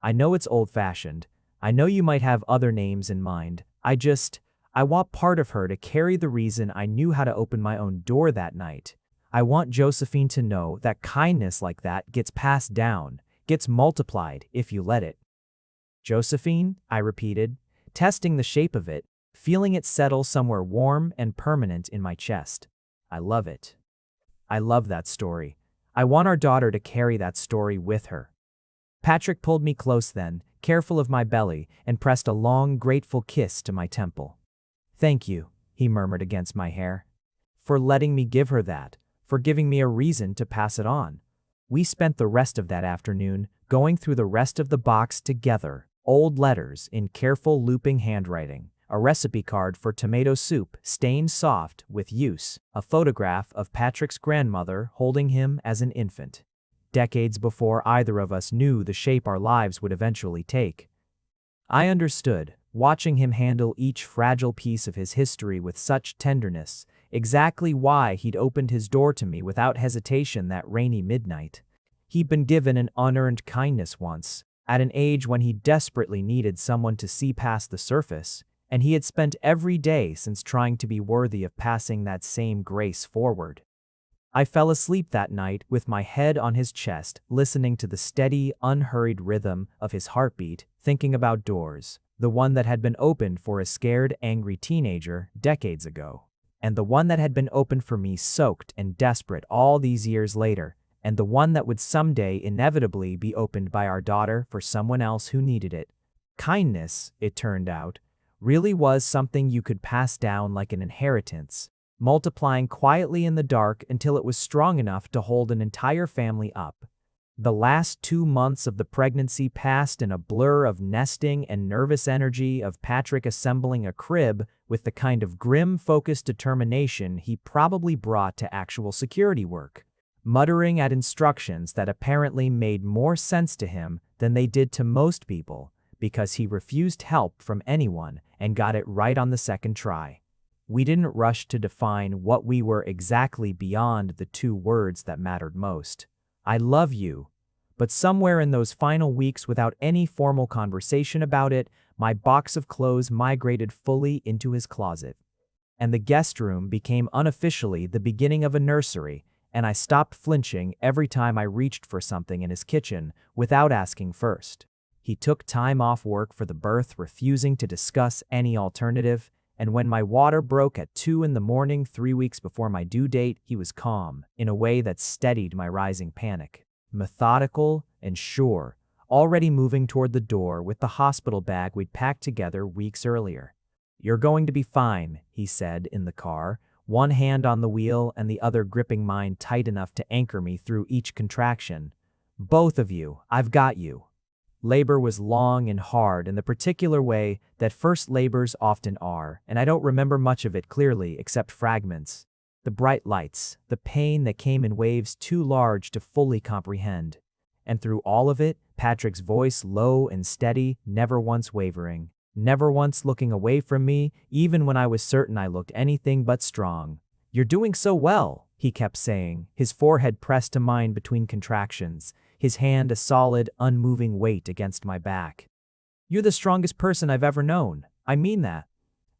I know it's old-fashioned. I know you might have other names in mind. I want part of her to carry the reason I knew how to open my own door that night. I want Josephine to know that kindness like that gets passed down, gets multiplied if you let it. Josephine, I repeated, testing the shape of it, feeling it settle somewhere warm and permanent in my chest. I love it. I love that story. I want our daughter to carry that story with her. Patrick pulled me close then, careful of my belly, and pressed a long, grateful kiss to my temple. Thank you, he murmured against my hair. For letting me give her that, for giving me a reason to pass it on. We spent the rest of that afternoon going through the rest of the box together, old letters in careful looping handwriting, a recipe card for tomato soup stained soft with use, a photograph of Patrick's grandmother holding him as an infant, decades before either of us knew the shape our lives would eventually take. I understood, watching him handle each fragile piece of his history with such tenderness, exactly why he'd opened his door to me without hesitation that rainy midnight. He'd been given an unearned kindness once, at an age when he desperately needed someone to see past the surface, and he had spent every day since trying to be worthy of passing that same grace forward. I fell asleep that night with my head on his chest, listening to the steady, unhurried rhythm of his heartbeat, thinking about doors, the one that had been opened for a scared, angry teenager decades ago, and the one that had been opened for me soaked and desperate all these years later, and the one that would someday inevitably be opened by our daughter for someone else who needed it. Kindness, it turned out, really was something you could pass down like an inheritance, multiplying quietly in the dark until it was strong enough to hold an entire family up. The last 2 months of the pregnancy passed in a blur of nesting and nervous energy of Patrick assembling a crib with the kind of grim, focused determination he probably brought to actual security work, muttering at instructions that apparently made more sense to him than they did to most people, because he refused help from anyone and got it right on the second try. We didn't rush to define what we were exactly beyond the 2 words that mattered most. I love you. But somewhere in those final weeks, without any formal conversation about it, my box of clothes migrated fully into his closet. And the guest room became unofficially the beginning of a nursery, and I stopped flinching every time I reached for something in his kitchen without asking first. He took time off work for the birth, refusing to discuss any alternative, And when my water broke at 2 in the morning 3 weeks before my due date, he was calm, in a way that steadied my rising panic. Methodical and sure, already moving toward the door with the hospital bag we'd packed together weeks earlier. "You're going to be fine," he said in the car, one hand on the wheel and the other gripping mine tight enough to anchor me through each contraction. "Both of you, I've got you." Labor was long and hard in the particular way that first labors often are, and I don't remember much of it clearly except fragments. The bright lights, the pain that came in waves too large to fully comprehend. And through all of it, Patrick's voice low and steady, never once wavering, never once looking away from me, even when I was certain I looked anything but strong. "You're doing so well," he kept saying, his forehead pressed to mine between contractions, his hand a solid, unmoving weight against my back. "You're the strongest person I've ever known. I mean that."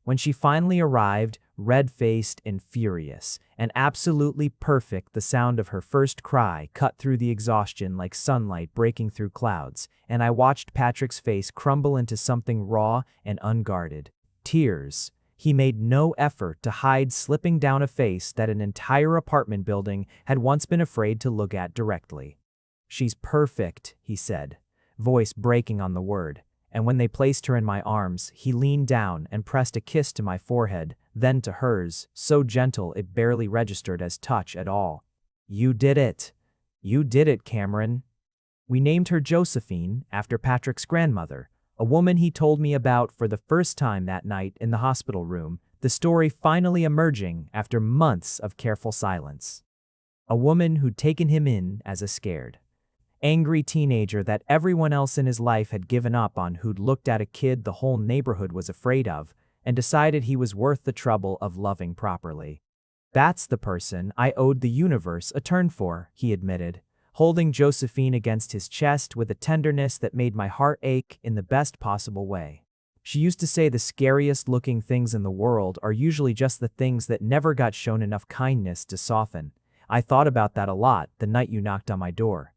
When she finally arrived, red-faced and furious, and absolutely perfect, the sound of her first cry cut through the exhaustion like sunlight breaking through clouds, and I watched Patrick's face crumble into something raw and unguarded. Tears. He made no effort to hide slipping down a face that an entire apartment building had once been afraid to look at directly. "She's perfect," he said, voice breaking on the word. And when they placed her in my arms, he leaned down and pressed a kiss to my forehead, then to hers, so gentle it barely registered as touch at all. "You did it. You did it, Cameron." We named her Josephine, after Patrick's grandmother, a woman he told me about for the first time that night in the hospital room, the story finally emerging after months of careful silence. A woman who'd taken him in as a scared, angry teenager that everyone else in his life had given up on, who'd looked at a kid the whole neighborhood was afraid of and decided he was worth the trouble of loving properly. "That's the person I owed the universe a turn for," he admitted, holding Josephine against his chest with a tenderness that made my heart ache in the best possible way. "She used to say the scariest looking things in the world are usually just the things that never got shown enough kindness to soften. I thought about that a lot the night you knocked on my door."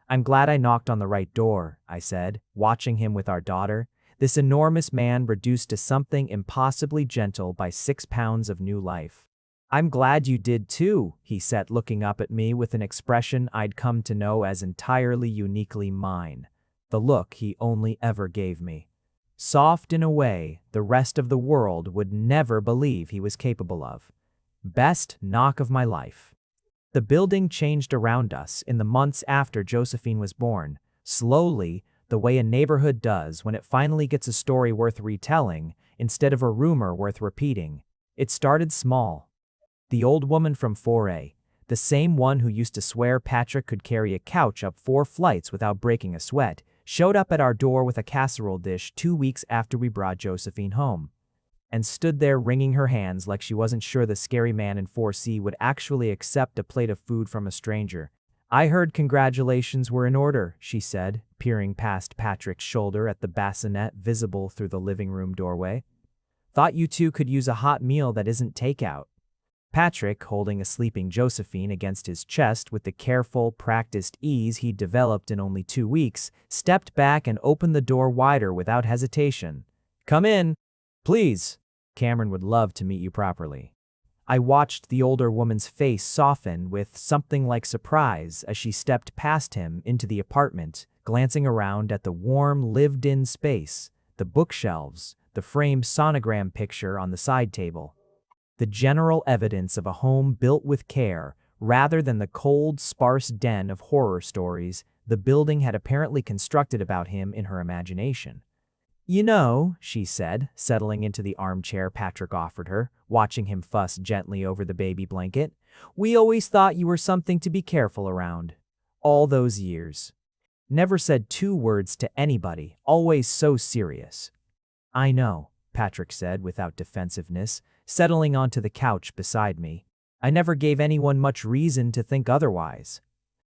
"I'm glad I knocked on the right door," I said, watching him with our daughter, this enormous man reduced to something impossibly gentle by 6 pounds of new life. "I'm glad you did too," he said, looking up at me with an expression I'd come to know as entirely uniquely mine, the look he only ever gave me. Soft in a way the rest of the world would never believe he was capable of. Best knock of my life. The building changed around us in the months after Josephine was born, slowly, the way a neighborhood does when it finally gets a story worth retelling instead of a rumor worth repeating. It started small. The old woman from 4A, the same one who used to swear Patrick could carry a couch up 4 flights without breaking a sweat, showed up at our door with a casserole dish 2 weeks after we brought Josephine home, and stood there wringing her hands like she wasn't sure the scary man in 4C would actually accept a plate of food from a stranger. "I heard congratulations were in order," she said, peering past Patrick's shoulder at the bassinet visible through the living room doorway. "Thought you two could use a hot meal that isn't takeout." Patrick, holding a sleeping Josephine against his chest with the careful, practiced ease he'd developed in only 2 weeks, stepped back and opened the door wider without hesitation. "Come in, please. Cameron would love to meet you properly." I watched the older woman's face soften with something like surprise as she stepped past him into the apartment, glancing around at the warm, lived-in space, the bookshelves, the framed sonogram picture on the side table. The general evidence of a home built with care, rather than the cold, sparse den of horror stories the building had apparently constructed about him in her imagination. "You know," she said, settling into the armchair Patrick offered her, watching him fuss gently over the baby blanket, "we always thought you were something to be careful around. All those years. Never said 2 words to anybody, always so serious." "I know," Patrick said without defensiveness, settling onto the couch beside me. "I never gave anyone much reason to think otherwise."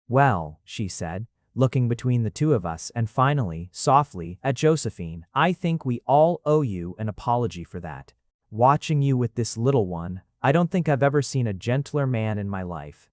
"Well," she said, looking between the two of us and finally, softly, at Josephine, "I think we all owe you an apology for that. Watching you with this little one, I don't think I've ever seen a gentler man in my life."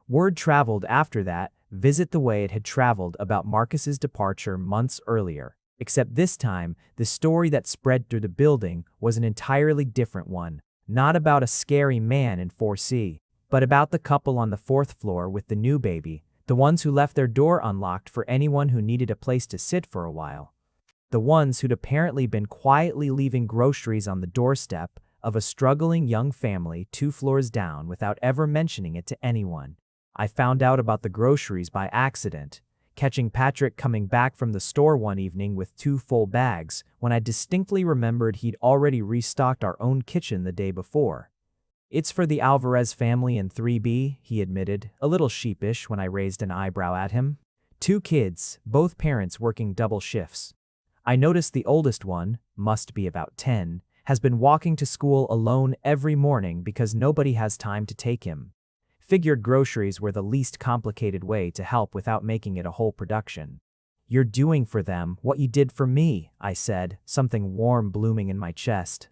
Word traveled after that visit the way it had traveled about Marcus's departure months earlier. Except this time, the story that spread through the building was an entirely different one, not about a scary man in 4C, but about the couple on the fourth floor with the new baby, the ones who left their door unlocked for anyone who needed a place to sit for a while. The ones who'd apparently been quietly leaving groceries on the doorstep of a struggling young family 2 floors down without ever mentioning it to anyone. I found out about the groceries by accident, catching Patrick coming back from the store one evening with 2 full bags when I distinctly remembered he'd already restocked our own kitchen the day before. "It's for the Alvarez family in 3B, he admitted, a little sheepish when I raised an eyebrow at him. 2 kids, both parents working double shifts. I noticed the oldest one, must be about 10, has been walking to school alone every morning because nobody has time to take him. Figured groceries were the least complicated way to help without making it a whole production. You're doing for them what you did for me," I said, something warm blooming in my chest.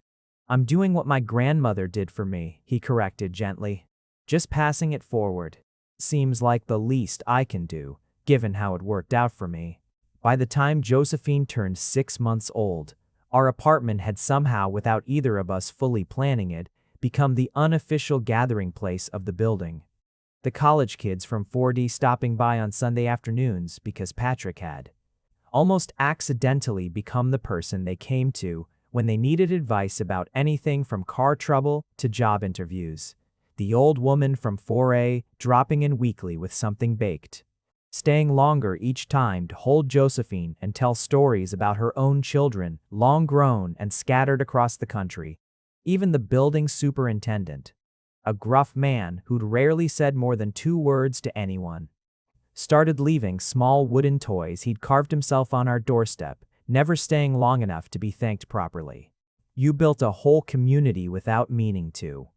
"I'm doing what my grandmother did for me," he corrected gently. "Just passing it forward. Seems like the least I can do, given how it worked out for me." By the time Josephine turned 6 months old, our apartment had somehow, without either of us fully planning it, become the unofficial gathering place of the building. The college kids from 4D stopping by on Sunday afternoons because Patrick had almost accidentally become the person they came to when they needed advice about anything from car trouble to job interviews. The old woman from 4A dropping in weekly with something baked, staying longer each time to hold Josephine and tell stories about her own children, long grown and scattered across the country. Even the building superintendent, a gruff man who'd rarely said more than 2 words to anyone, started leaving small wooden toys he'd carved himself on our doorstep, never staying long enough to be thanked properly. "You built a whole community without meaning to,"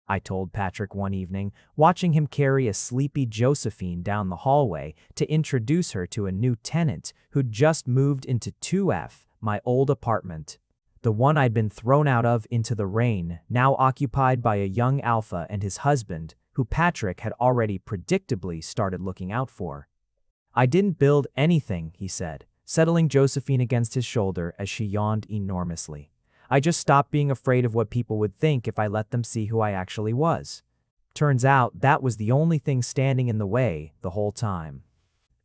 I told Patrick one evening, watching him carry a sleepy Josephine down the hallway to introduce her to a new tenant who'd just moved into 2F, my old apartment. The one I'd been thrown out of into the rain, now occupied by a young alpha and his husband, who Patrick had already predictably started looking out for. "I didn't build anything," he said, settling Josephine against his shoulder as she yawned enormously. "I just stopped being afraid of what people would think if I let them see who I actually was. Turns out that was the only thing standing in the way the whole time."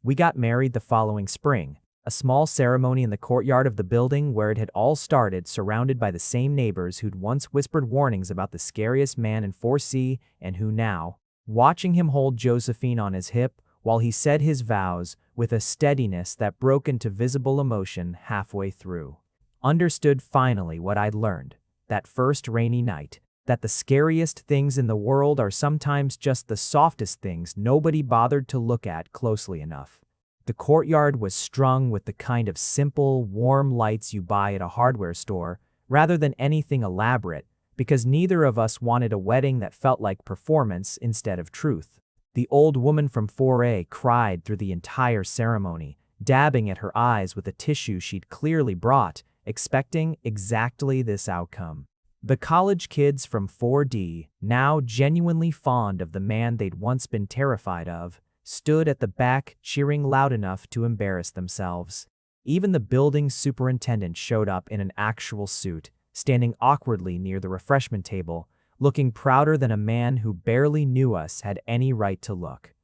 We got married the following spring, a small ceremony in the courtyard of the building where it had all started, surrounded by the same neighbors who'd once whispered warnings about the scariest man in 4C and who now, watching him hold Josephine on his hip while he said his vows with a steadiness that broke into visible emotion halfway through, understood finally what I'd learned that first rainy night, that the scariest things in the world are sometimes just the softest things nobody bothered to look at closely enough. The courtyard was strung with the kind of simple, warm lights you buy at a hardware store, rather than anything elaborate, because neither of us wanted a wedding that felt like performance instead of truth. The old woman from 4A cried through the entire ceremony, dabbing at her eyes with a tissue she'd clearly brought, expecting exactly this outcome. The college kids from 4D, now genuinely fond of the man they'd once been terrified of, stood at the back cheering loud enough to embarrass themselves. Even the building superintendent showed up in an actual suit, standing awkwardly near the refreshment table, looking prouder than a man who barely knew us had any right to look.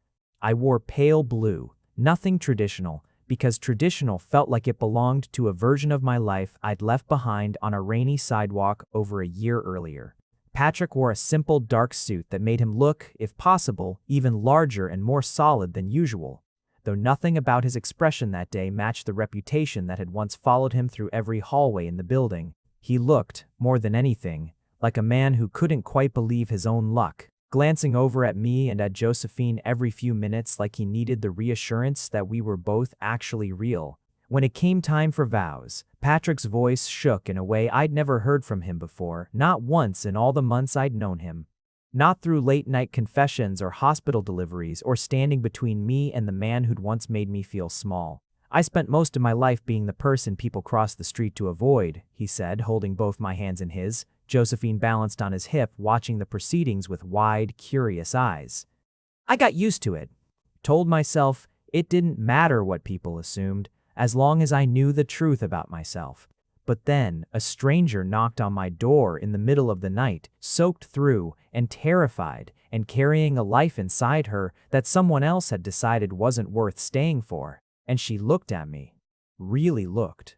I wore pale blue, nothing traditional, because traditional felt like it belonged to a version of my life I'd left behind on a rainy sidewalk over a year earlier. Patrick wore a simple dark suit that made him look, if possible, even larger and more solid than usual, though nothing about his expression that day matched the reputation that had once followed him through every hallway in the building. He looked, more than anything, like a man who couldn't quite believe his own luck, glancing over at me and at Josephine every few minutes like he needed the reassurance that we were both actually real. When it came time for vows, Patrick's voice shook in a way I'd never heard from him before, not once in all the months I'd known him. Not through late-night confessions or hospital deliveries or standing between me and the man who'd once made me feel small. "I spent most of my life being the person people cross the street to avoid," he said, holding both my hands in his. Josephine balanced on his hip, watching the proceedings with wide, curious eyes. "I got used to it. Told myself it didn't matter what people assumed, as long as I knew the truth about myself. But then, a stranger knocked on my door in the middle of the night, soaked through and terrified and carrying a life inside her that someone else had decided wasn't worth staying for. And she looked at me. Really looked.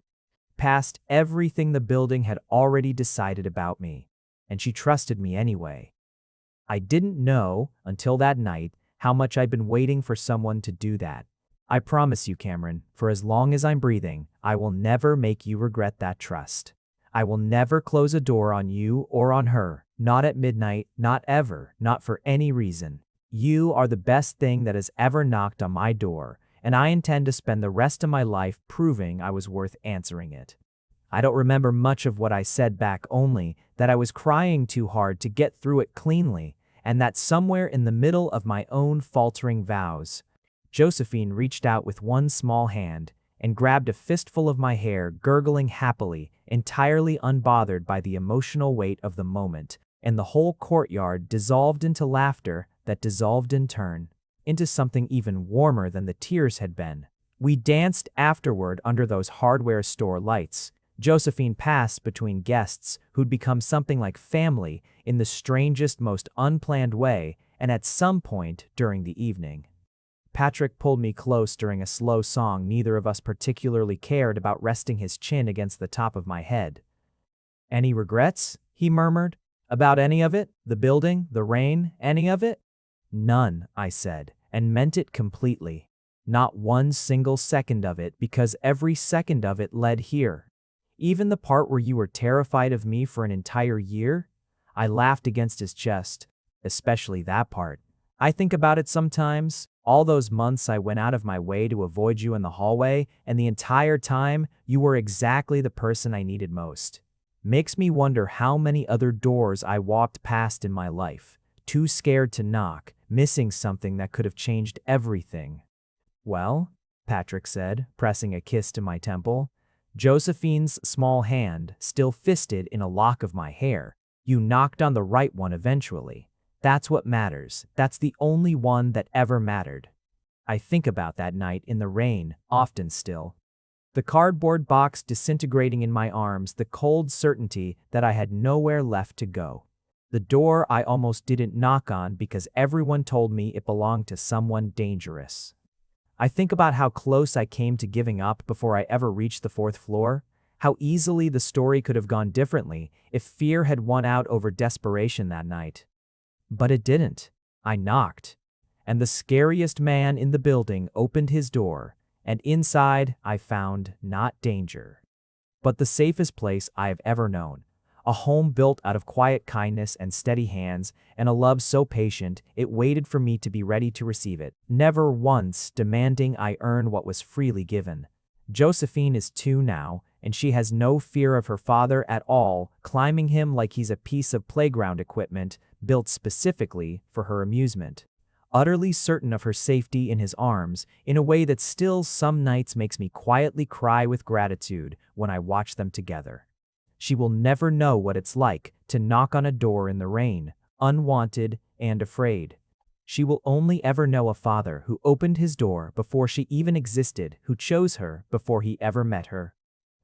Past everything the building had already decided about me. And she trusted me anyway. I didn't know, until that night, how much I'd been waiting for someone to do that. I promise you, Cameron, for as long as I'm breathing, I will never make you regret that trust. I will never close a door on you or on her, not at midnight, not ever, not for any reason. You are the best thing that has ever knocked on my door, and I intend to spend the rest of my life proving I was worth answering it. I don't remember much of what I said back, only that I was crying too hard to get through it cleanly, and that somewhere in the middle of my own faltering vows, Josephine reached out with one small hand and grabbed a fistful of my hair, gurgling happily, entirely unbothered by the emotional weight of the moment, and the whole courtyard dissolved into laughter that dissolved in turn into something even warmer than the tears had been. We danced afterward under those hardware store lights. Josephine passed between guests who'd become something like family in the strangest, most unplanned way, and at some point during the evening, Patrick pulled me close during a slow song neither of us particularly cared about, resting his chin against the top of my head. "Any regrets?" he murmured. "About any of it? The building? The rain? Any of it?" "None," I said, and meant it completely. "Not one single second of it, because every second of it led here. Even the part where you were terrified of me for an entire year?" I laughed against his chest. "Especially that part. I think about it sometimes. All those months I went out of my way to avoid you in the hallway, and the entire time, you were exactly the person I needed most. Makes me wonder how many other doors I walked past in my life, too scared to knock, missing something that could have changed everything." "Well," Patrick said, pressing a kiss to my temple. Josephine's small hand still fisted in a lock of my hair. "You knocked on the right one eventually. That's what matters. That's the only one that ever mattered." I think about that night in the rain, often still. The cardboard box disintegrating in my arms, the cold certainty that I had nowhere left to go. The door I almost didn't knock on because everyone told me it belonged to someone dangerous. I think about how close I came to giving up before I ever reached the 4th floor, how easily the story could have gone differently if fear had won out over desperation that night. But it didn't. I knocked, and the scariest man in the building opened his door, and inside I found not danger, but the safest place I have ever known. A home built out of quiet kindness and steady hands, and a love so patient it waited for me to be ready to receive it, never once demanding I earn what was freely given. Josephine is 2 now, and she has no fear of her father at all, climbing him like he's a piece of playground equipment built specifically for her amusement. Utterly certain of her safety in his arms, in a way that still some nights makes me quietly cry with gratitude when I watch them together. She will never know what it's like to knock on a door in the rain, unwanted and afraid. She will only ever know a father who opened his door before she even existed, who chose her before he ever met her,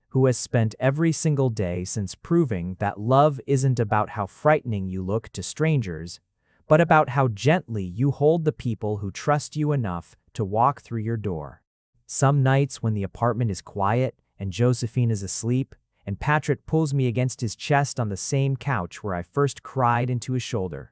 who has spent every single day since proving that love isn't about how frightening you look to strangers, but about how gently you hold the people who trust you enough to walk through your door. Some nights when the apartment is quiet and Josephine is asleep, and Patrick pulls me against his chest on the same couch where I first cried into his shoulder,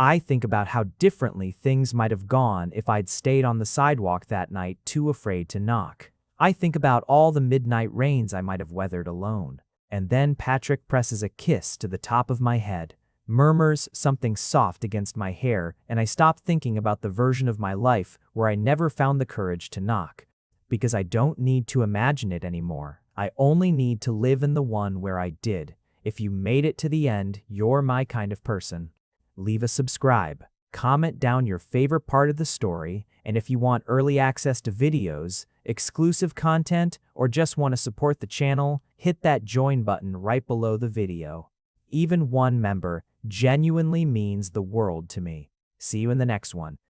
I think about how differently things might have gone if I'd stayed on the sidewalk that night, too afraid to knock. I think about all the midnight rains I might have weathered alone. And then Patrick presses a kiss to the top of my head, murmurs something soft against my hair, and I stop thinking about the version of my life where I never found the courage to knock. Because I don't need to imagine it anymore. I only need to live in the one where I did. If you made it to the end, you're my kind of person. Leave a subscribe, comment down your favorite part of the story, and if you want early access to videos, exclusive content, or just want to support the channel, hit that join button right below the video. Even one member genuinely means the world to me. See you in the next one.